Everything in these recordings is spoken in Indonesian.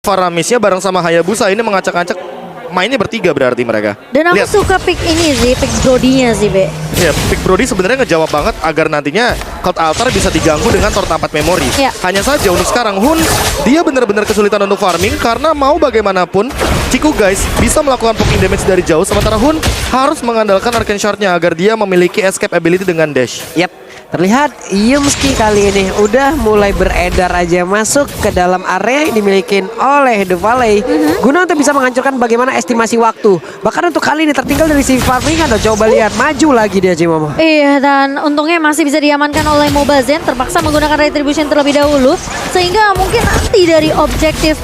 Faramisnya bareng sama Hayabusa ini mengacak-acak. Mainnya bertiga berarti mereka. Dan aku Lihat. suka pick ini sih, pick Brody-nya sih, Be. Ya, Pick Brody sebenarnya ngejawab banget agar nantinya Cloud Altar bisa diganggu dengan Tor 4 memori. Ya. Hanya saja untuk sekarang Hun, dia benar-benar kesulitan untuk farming karena mau bagaimanapun Ciku guys bisa melakukan poking damage dari jauh, sementara Hun harus mengandalkan Arcane Shard-nya agar dia memiliki escape ability dengan dash. Yap, terlihat Yumski kali ini udah mulai beredar aja masuk ke dalam area yang dimiliki oleh The Valley guna untuk bisa menghancurkan bagaimana estimasi waktu. Bahkan untuk kali ini tertinggal dari si farmingan. Coba lihat, maju lagi dia Cimomo. Iya, dan untungnya masih bisa diamankan oleh Mobazen, terpaksa menggunakan retribution terlebih dahulu, sehingga mungkin nanti dari objektif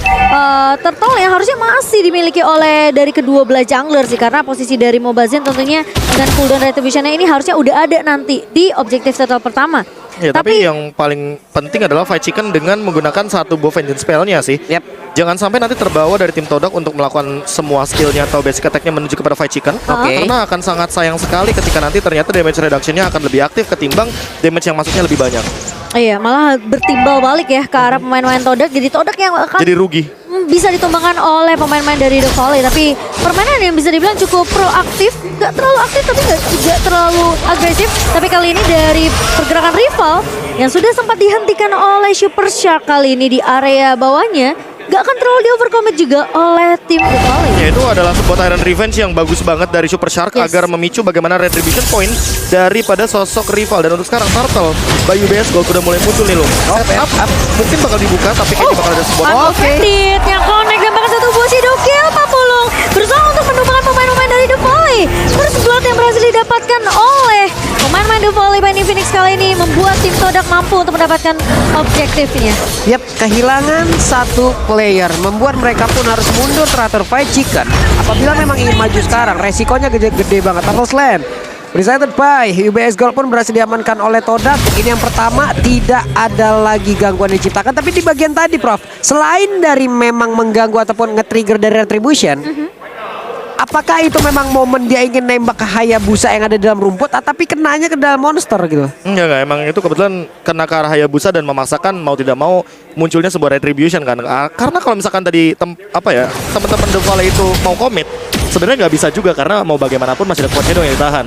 Turtle yang harusnya masih dimiliki oleh dari kedua belah jungler sih, karena posisi dari Mobazen tentunya dengan cooldown retributionnya ini harusnya udah ada nanti di objektif Turtle pertama. Ya, tapi yang paling penting adalah Fight Chicken dengan menggunakan satu buff vengeance spell-nya sih. Yap. Jangan sampai nanti terbawa dari tim Todak untuk melakukan semua skillnya atau basic attack-nya menuju kepada Fight Chicken. Karena akan sangat sayang sekali ketika nanti ternyata damage reduction-nya akan lebih aktif ketimbang damage yang masuknya lebih banyak. Iya, malah bertimbal balik ya ke arah pemain-pemain Todak. Jadi Todak yang akan Jadi rugi. bisa ditumbangkan oleh pemain-pemain dari The Valley. Tapi permainan yang bisa dibilang cukup proaktif, gak terlalu aktif tapi gak juga terlalu agresif. Tapi kali ini dari pergerakan rival yang sudah sempat dihentikan oleh Super Shark kali ini di area bawahnya, gak akan terlalu di overcommit juga oleh tim The Valley. Ya, itu adalah sebuah Tyrant Revenge yang bagus banget dari Super Shark agar memicu bagaimana retribution point daripada sosok rival. Dan untuk sekarang Turtle, Bayu BS Gold udah mulai muncul nih loh. Setup mungkin bakal dibuka tapi kayaknya bakal ada sebuah Bandit yang connect dan bahkan satu buah Shadow Kill, Pak Pulung berusaha untuk menumbangkan pemain-pemain dari The Valley. First blood yang berhasil didapatkan oleh pemain-pemain The Valley by Infinix kali ini membuat tim Todak mampu untuk mendapatkan objektifnya. Yap, kehilangan satu player membuat mereka pun harus mundur teratur Fight Chicken. Apabila memang ingin maju sekarang, resikonya gede-gede banget. Turtle Slam presented by UBS Gold pun berhasil diamankan oleh Todak. Ini yang pertama, tidak ada lagi gangguan diciptakan. Tapi di bagian tadi Prof, selain dari memang mengganggu ataupun nge-trigger dari retribution, apakah itu memang momen dia ingin nembak ke Hayabusa yang ada di dalam rumput, tapi kenanya ke dalam monster gitu? Enggak, emang itu kebetulan kena ke arah Hayabusa dan memaksakan mau tidak mau munculnya sebuah retribution kan. Karena kalau misalkan tadi teman-teman The Valley itu mau komit, sebenarnya nggak bisa juga karena mau bagaimanapun masih ada Shadow yang ditahan.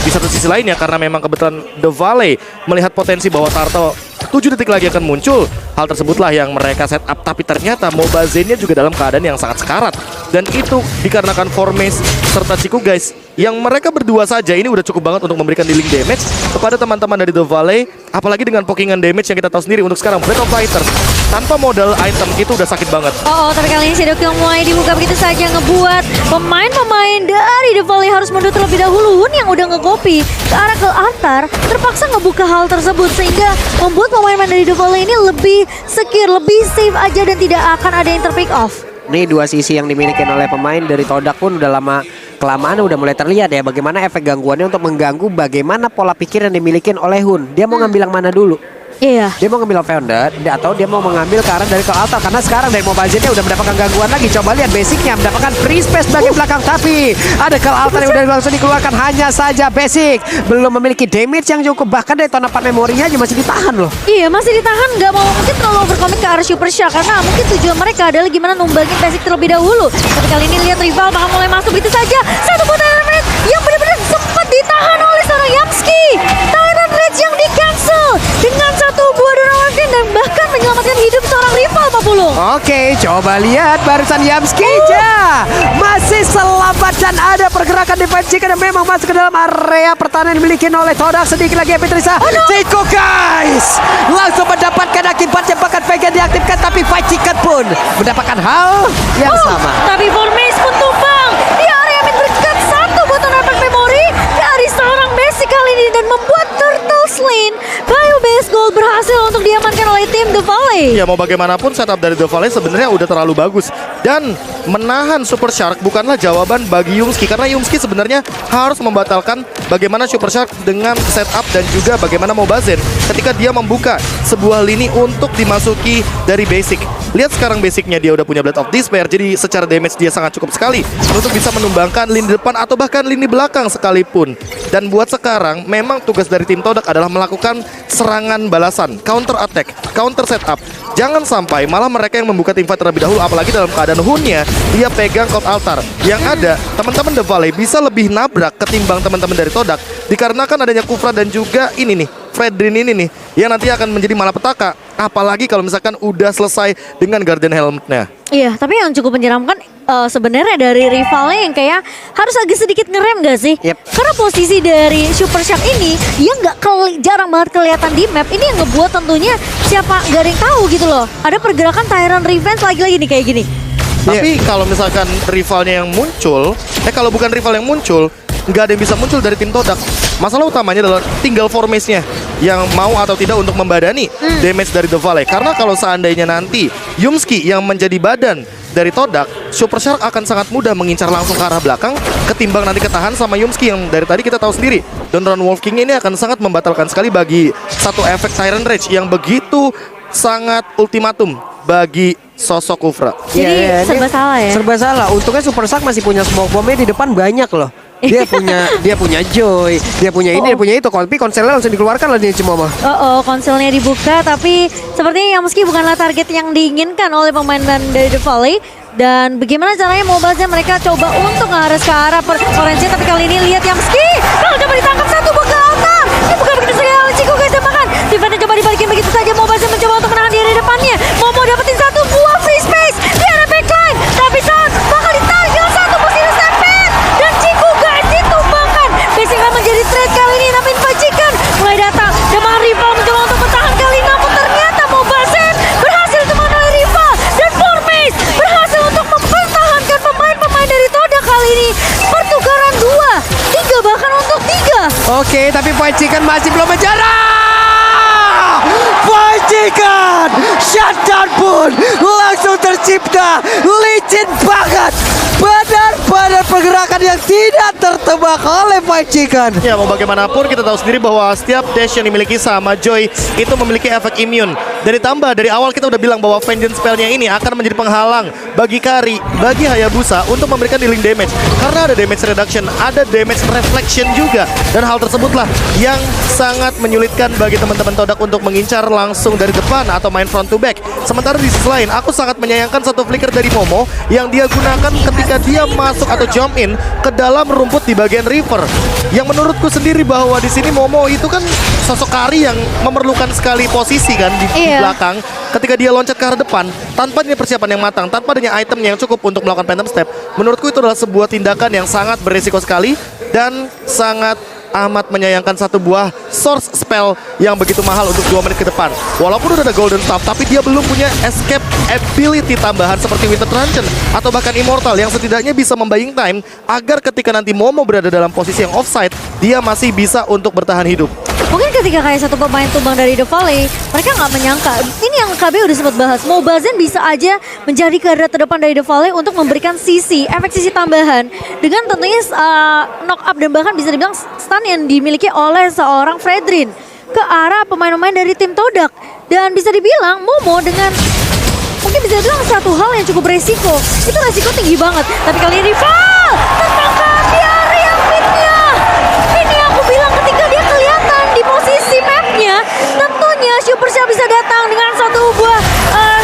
Di satu sisi lainnya karena memang kebetulan The Valley melihat potensi bahwa Turtle 7 detik lagi akan muncul, hal tersebutlah yang mereka set up. Tapi ternyata Mobazen-nya juga dalam keadaan yang sangat sekarat, dan itu dikarenakan Formace serta Ciku guys yang mereka berdua saja ini udah cukup banget untuk memberikan dealing damage kepada teman-teman dari The Valley. Apalagi dengan pokingan damage yang kita tahu sendiri untuk sekarang Breath of Fighters tanpa modal item itu udah sakit banget. Tapi kali ini Shadow Kill mulai dibuka begitu saja, ngebuat pemain-pemain dari The Valley harus mundur terlebih dahulu. Hun yang udah nge-copy ke arah ke altar terpaksa ngebuka hal tersebut, sehingga membuat pemain-pemain dari The Valley ini lebih secure, lebih safe aja dan tidak akan ada yang terpick off. Ini dua sisi yang dimiliki oleh pemain dari Todak pun udah lama kelamaan udah mulai terlihat ya bagaimana efek gangguannya untuk mengganggu bagaimana pola pikir yang dimiliki oleh Hun. Dia mau ngambil yang mana dulu? Iya. Dia mau ngambil Founder atau dia mau mengambil ke arah dari ke altar, karena sekarang dari Mobazen-nya udah mendapatkan gangguan lagi. Coba lihat basicnya mendapatkan free space bagian belakang, tapi ada ke altar yang udah langsung dikeluarkan. Hanya saja basic belum memiliki damage yang cukup, bahkan dari Tor 4 memorinya aja masih ditahan loh. Iya, masih ditahan, nggak mau mungkin terlalu overcommit ke arah Super Shark karena mungkin tujuan mereka adalah gimana numbangin basic terlebih dahulu. Tapi kali ini lihat rival bakal mulai masuk begitu saja. Satu Tyrant Rage yang benar-benar sempat ditahan oleh seorang Yamski. Tyrant Rage yang di cancel dengan satu buah Donawarkin dan bahkan menyelamatkan hidup seorang rival, Pak Pulung. Oke, coba lihat barusan Yamski aja masih selamat dan ada pergerakan defense Chicken yang memang masuk ke dalam area pertahanan yang dimiliki oleh Todak. Sedikit lagi Petrisa. Ciku guys langsung mendapatkan akibatnya, bahkan Vega diaktifkan, tapi Fight Chicken pun mendapatkan hal yang sama. Tapi Formace pun tumbang di area mid berkat satu buat dapat memori dari seorang basic kali ini dan membuat Turtle Slain Bayu BS Gold berhasil untuk diamankan oleh tim The Valley. Ya, mau bagaimanapun setup dari The Valley sebenarnya udah terlalu bagus, dan menahan Super Shark bukanlah jawaban bagi Yumski, karena Yumski sebenarnya harus membatalkan bagaimana Super Shark dengan setup dan juga bagaimana Mobazen ketika dia membuka sebuah lini untuk dimasuki dari basic. Lihat sekarang basicnya dia udah punya Blade of Despair, jadi secara damage dia sangat cukup sekali untuk bisa menumbangkan lini depan atau bahkan lini belakang sekalipun. Dan buat sekarang memang tugas dari tim Todak adalah melakukan serangan serangan balasan, counter attack, counter setup. Jangan sampai malah mereka yang membuka teamfight terlebih dahulu, apalagi dalam keadaan Hunnya dia pegang Code Altar. Yang ada teman-teman The Valley bisa lebih nabrak ketimbang teman-teman dari Todak, dikarenakan adanya Kufra dan juga ini nih Fredrin ini nih yang nanti akan menjadi malapetaka, apalagi kalau misalkan udah selesai dengan Guardian Helmet-nya. Iya, tapi yang cukup menyeramkan sebenarnya dari rivalnya yang kayak harus agak sedikit ngerem gak sih? Yep. Karena posisi dari Super Shark ini dia nggak jarang banget kelihatan di map. Ini yang ngebuat tentunya siapa nggak ada yang tahu gitu loh. Ada pergerakan Tyrant Revenge lagi-lagi nih kayak gini. Tapi kalau misalkan rivalnya yang muncul, kalau bukan rival yang muncul, nggak ada yang bisa muncul dari tim Todak. Masalah utamanya adalah tinggal formasinya yang mau atau tidak untuk membadani damage dari The Valley. Karena kalau seandainya nanti Yumski yang menjadi badan dari Todak, Super Shark akan sangat mudah mengincar langsung ke arah belakang ketimbang nanti ketahan sama Yumski yang dari tadi kita tahu sendiri. Downround Wolf King ini akan sangat membatalkan sekali bagi satu efek Tyrant Rage yang begitu sangat ultimatum bagi sosok Kufra. Jadi Iya, serba ini salah ya. Serba salah. Untungnya Super Shark masih punya smoke bombnya di depan banyak loh. Dia punya Joy, dia punya ini, dia punya itu. Tapi konselnya langsung dikeluarkan lah dia cuma mah. Konsolnya dibuka tapi sepertinya yang meski bukanlah target yang diinginkan oleh pemain dari The Valley. Dan bagaimana caranya Mobaznya mereka coba untuk ngarah ke arah Orange, tapi kali ini lihat yang meski coba ditangkap satu buka altar. Ini bukan begitu saja oleh Chico guys, makan. Defense coba dibalikin begitu saja. Mobaznya mencoba untuk menahan diri depannya. Mau dapetin satu buah free space di arah backline, tapi saat bakal ditarik satu posisi Stampede dan Chico guys ditumbangkan. Basicnya menjadi trade kali ini, tapi Pacikan mulai datang. Demang rival mencoba untuk bertahan kali, namun ternyata Mobazen berhasil ditemukan oleh rival dan Formace berhasil untuk mempertahankan pemain-pemain dari Todak kali ini. Pertukaran 2, 3 bahkan untuk 3. Oke, tapi Pacikan masih belum menjarah. Pacikan shutdown pun langsung tercipta. Licin banget. Benar-benar pergerakan yang tidak tertebak oleh Pacikan. Ya, mau bagaimanapun kita tahu sendiri bahwa setiap dash yang dimiliki sama Joy itu memiliki efek immune. Dan ditambah dari awal kita udah bilang bahwa Vengeance spellnya ini akan menjadi penghalang bagi Kari, bagi Hayabusa untuk memberikan dealing damage. Karena ada damage reduction, ada damage reflection juga. Dan hal tersebutlah yang sangat menyulitkan bagi teman-teman Todak untuk mengincar langsung dari depan atau main front to back. Sementara di sisi lain, aku sangat menyayangkan satu flicker dari Momo yang dia gunakan ketika dia masuk atau jump in ke dalam rumput di bagian river. Yang menurutku sendiri bahwa di sini Momo itu kan sosok Kari yang memerlukan sekali posisi kan di belakang. Ketika dia loncat ke arah depan tanpa adanya persiapan yang matang, tanpa adanya item yang cukup untuk melakukan phantom step, menurutku itu adalah sebuah tindakan yang sangat berisiko sekali dan sangat amat menyayangkan satu buah source spell yang begitu mahal untuk 2 menit ke depan. Walaupun udah ada golden staff, tapi dia belum punya escape ability tambahan seperti Winter Truncheon atau bahkan Immortal yang setidaknya bisa membuying time agar ketika nanti Momo berada dalam posisi yang offside, dia masih bisa untuk bertahan hidup. Mungkin ketika kayak satu pemain tumbang dari The Valley, mereka nggak menyangka. Ini yang KB udah sempat bahas. Mobazen bisa aja menjadi garda terdepan dari The Valley untuk memberikan efek sisi tambahan. Dengan tentunya knock up dan bahkan bisa dibilang stun yang dimiliki oleh seorang Fredrin ke arah pemain-pemain dari tim Todak. Dan bisa dibilang Momo dengan mungkin bisa dibilang satu hal yang cukup resiko. Itu resiko tinggi banget. Tapi kali ini rival tertangkap di area pitnya. Ini yang aku bilang ketika dia kelihatan di posisi mapnya, tentunya Super Shark bisa datang dengan satu buah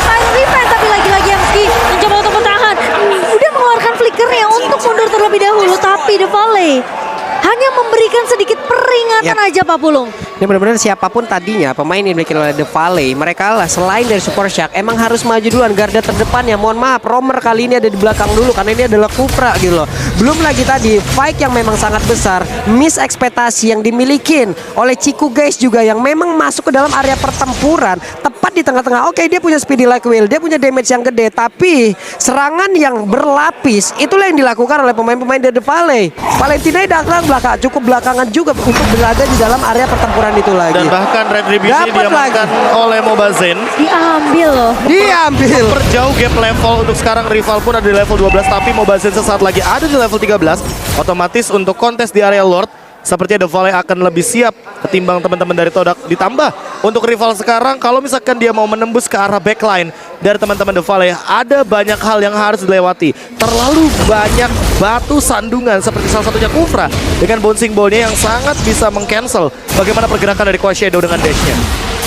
silent defense. Tapi lagi-lagi Yamski mencoba untuk bertahan. Udah mengeluarkan flickernya untuk mundur terlebih dahulu. Tapi The Valley hanya memberikan sedikit peringatan aja Pak Pulung. Ini benar-benar siapapun tadinya pemain yang dimiliki oleh The Valley, mereka lah selain dari Super Shark emang harus maju duluan garda terdepannya. Mohon maaf, Romer kali ini ada di belakang dulu karena ini adalah Kufra gitu loh. Belum lagi tadi fight yang memang sangat besar, miss ekspektasi yang dimiliki oleh Chiku guys juga yang memang masuk ke dalam area pertempuran tepat di tengah-tengah. Oke, dia punya speedy like whale, dia punya damage yang gede, tapi serangan yang berlapis itulah yang dilakukan oleh pemain-pemain dari The Valley. Valentina datang cukup belakangan juga untuk berada di dalam area pertempuran itu lagi. Dan bahkan Retribution diamankan oleh Mobazen. Diambil loh. Diambil. Perjauh gap level untuk sekarang rival pun ada di level 12, tapi Mobazen sesaat lagi ada di level 13. Otomatis untuk kontes di area Lord sepertinya The Valley akan lebih siap ketimbang teman-teman dari Todak. Ditambah untuk rival sekarang, kalau misalkan dia mau menembus ke arah backline dari teman-teman The Valley, ada banyak hal yang harus dilewati. Terlalu banyak batu sandungan seperti salah satunya Kufra dengan bouncing ball-nya yang sangat bisa meng-cancel bagaimana pergerakan dari Quad Shadow dengan dash-nya.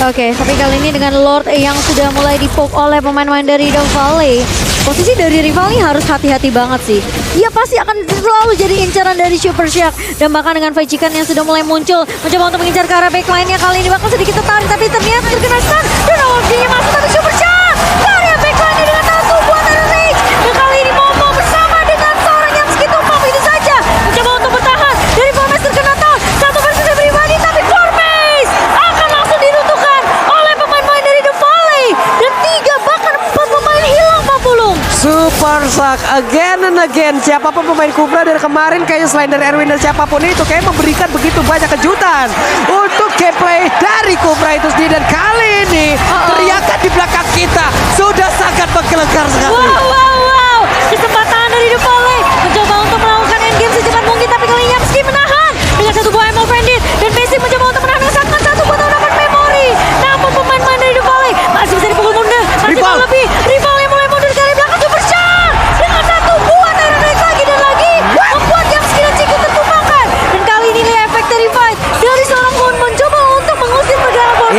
Oke, tapi kali ini dengan Lord yang sudah mulai dipoke oleh pemain-pemain dari The Valley, posisi dari rival ini harus hati-hati banget sih. Dia pasti akan selalu jadi incaran dari Super Shark. Dan bahkan dengan Fajikan yang sudah mulai muncul, mencoba untuk mengincar ke arah backline-nya, kali ini bahkan sedikit tertarik, tapi ternyata terkena stun. Dan awalnya masuk tapi Super Shark ke area backline-nya dengan satu buat Rage. Dan kali ini Momo bersama dengan seorang yang segitu mampu itu saja mencoba untuk bertahan dari Formace terkena tahu. Satu versi pribadi, tapi Formace akan langsung diruntuhkan oleh pemain-pemain dari The Valley. Dan 3 bahkan 4 pemain hilang, Pak Pulung. Super Shark again and again. Siapapun pemain Kufra dari kemarin, kayaknya selain dari Erwin dan siapapun itu, kayak memberikan begitu banyak kejutan untuk gameplay dari Kufra itu sendiri. Dan kali ini teriakan di belakang kita sudah sangat menggelegar sekali. Wow. Kesempatan dari The Valley mencoba untuk melakukan endgame secepat mungkin, tapi kali ini Yamski menahan dengan satu buah Emerald Bandit. Dan Basic mencoba untuk menahan dengan satu buah dapat memori. Namun pemain-pemain dari The Valley masih bisa dipukul mundur. Masih Rival. mau lebih. Rival yang mulai mundur dari belakang Super Shark dengan satu buah Tyrant lagi dan lagi membuat Yamski dan Ciku tertumpangkan. Dan kali ini lihat efek dari fight dari seorang Moon mencoba untuk mengusir pergerakan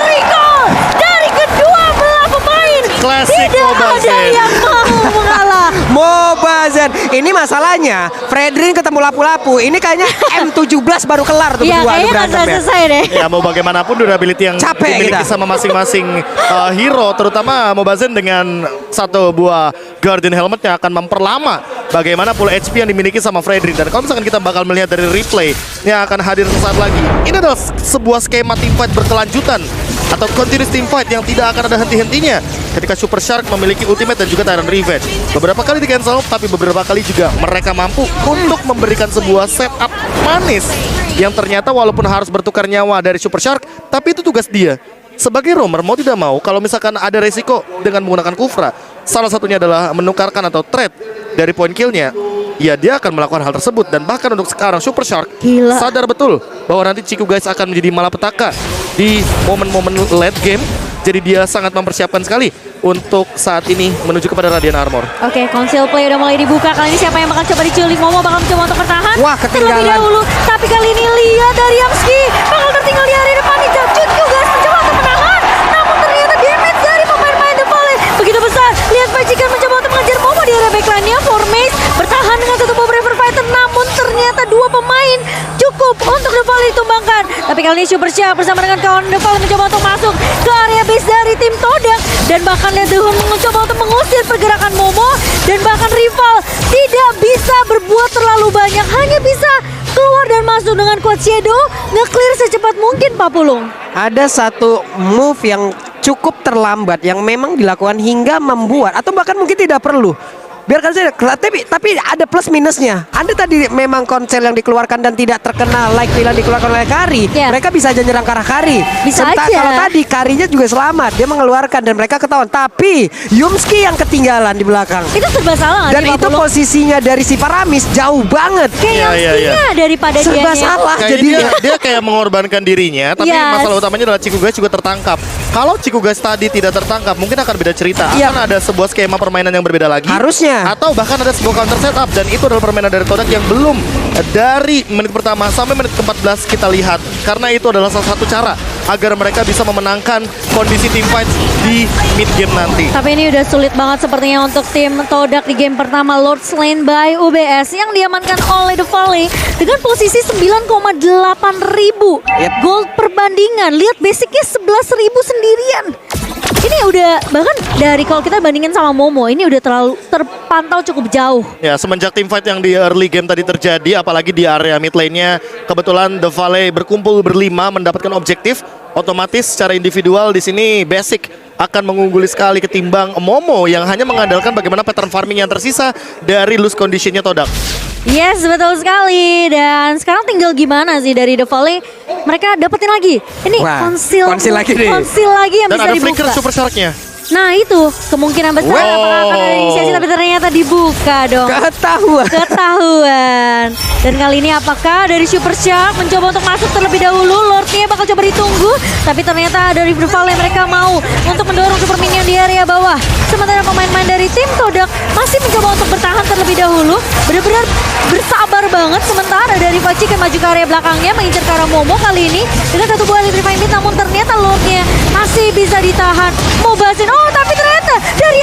Recall dari kedua belah pemain. Classic Tidak Mobile ada Zen. yang mau mengalah. Mobazen. Ini masalahnya Fredrin ketemu lapu-lapu. Ini kayaknya M17 baru kelar tuh Ya berdua kayaknya nggak berantem ya. selesai deh. Ya mau bagaimanapun durability yang Capek dimiliki kita. sama masing-masing hero, terutama Mobazen dengan satu buah Guardian Helmet yang akan memperlama bagaimana full HP yang dimiliki sama Fredrin. Dan kalau misalkan kita bakal melihat dari replay yang akan hadir sesaat lagi, ini adalah sebuah skema teamfight berkelanjutan atau continuous teamfight yang tidak akan ada henti-hentinya ketika Super Shark memiliki ultimate dan juga Tyrant Revenge. Beberapa kali di cancel, tapi beberapa kali juga mereka mampu untuk memberikan sebuah setup manis yang ternyata walaupun harus bertukar nyawa dari Super Shark, tapi itu tugas dia. Sebagai roamer, mau tidak mau, kalau misalkan ada resiko dengan menggunakan Kufra, salah satunya adalah menukarkan atau trade dari point kill-nya, ya dia akan melakukan hal tersebut. Dan bahkan untuk sekarang Super Shark Gila. sadar betul bahwa nanti Ciku guys akan menjadi malapetaka di momen-momen late game. Jadi dia sangat mempersiapkan sekali untuk saat ini menuju kepada Radiant Armor. Oke, conceal play udah mulai dibuka. Kali ini siapa yang bakal coba diculik? Momo bakal mencoba untuk bertahan. Wah, ketinggalan. Terlebih dahulu. Tapi kali ini lihat dari Yamski bakal tertinggal di area depan. Cut juga mencoba untuk menahan. Namun ternyata damage dari pemain-pemain The Valley begitu besar. Lihat Fajikan mencoba untuk mengejar Momo di area backline-nya. Formace bertahan dengan satu buah Braver Fighter. Namun ternyata 2 pemain cukup untuk The Valley ditumbangkan. Tapi kali ini Super Shark bersama dengan kawan The Valley mencoba untuk masuk ke area base dari tim Todak. Dan bahkan lihat The Hun mencoba untuk mengusir pergerakan Momo. Dan bahkan rival tidak bisa berbuat terlalu banyak. Hanya bisa keluar dan masuk dengan Quad Shadow. Nge-clear secepat mungkin, Pak Pulung. Ada satu move yang cukup terlambat yang memang dilakukan hingga membuat atau bahkan mungkin tidak perlu. Biarkan saja, tapi ada plus minusnya. Anda tadi memang konsel yang dikeluarkan dan tidak terkena like yang dikeluarkan oleh Kari. Ya. Mereka bisa aja nyerang ke arah Kari. Bisa aja. Kalau tadi Karinya juga selamat, dia mengeluarkan dan mereka ketahuan. Tapi Yumski yang ketinggalan di belakang. Itu serba salah nggak Dan sih, Pak itu Pulung? posisinya dari si Paramis jauh banget. Kayak Iya, iya, Yamski-nya daripada Serba dianya. salah Kayaknya jadinya. dia kayak mengorbankan dirinya, tapi Yes. masalah utamanya adalah Ciku guys juga tertangkap. Kalau Ciku guys tadi tidak tertangkap, mungkin akan beda cerita. Iya. Akan ada sebuah skema permainan yang berbeda lagi. Harusnya. Atau bahkan ada sebuah counter setup, dan itu adalah permainan dari Todak yang belum dari menit pertama sampai menit ke-14 kita lihat. Karena itu adalah salah satu cara agar mereka bisa memenangkan kondisi team fight di mid game nanti. Tapi ini udah sulit banget sepertinya untuk tim Todak di game pertama. Lord slain by UBS yang diamankan oleh The Valley dengan posisi 9,8 ribu Yep. gold perbandingan. Lihat basicnya 11.000 sendirian. Ini udah bahkan dari kalau kita bandingin sama Momo, ini udah terlalu terpantau cukup jauh. Ya, semenjak team fight yang di early game tadi terjadi, apalagi di area mid lane-nya, kebetulan The Valley berkumpul berlima mendapatkan objektif. Otomatis secara individual di sini Basic akan mengungguli sekali ketimbang Momo yang hanya mengandalkan bagaimana pattern farming yang tersisa dari loose conditionnya Todak. Yes, betul sekali. Dan sekarang tinggal gimana sih dari The Valley? Mereka dapetin lagi. Ini Wah, konsil konsil lagi nih. konsil lagi yang Dan bisa ada dibuka. flicker Super Shark-nya. Nah itu kemungkinan besar Wow. apakah akan ada inisiasi, tapi ternyata dibuka dong. Ketahuan. Dan kali ini apakah dari Super Shark mencoba untuk masuk terlebih dahulu? Lordnya bakal coba ditunggu, tapi ternyata dari River Valley mereka mau untuk mendorong Super Minion di area bawah. Sementara pemain-pemain dari tim Kodak masih mencoba untuk bertahan terlebih dahulu. Benar-benar bersabar banget. Sementara dari Pacik yang maju ke area belakangnya mengincar ke arah Momo kali ini dengan satu buah Electrifying Beat, namun ternyata Lordnya masih bisa ditahan. Mau basin, oh tapi ternyata dari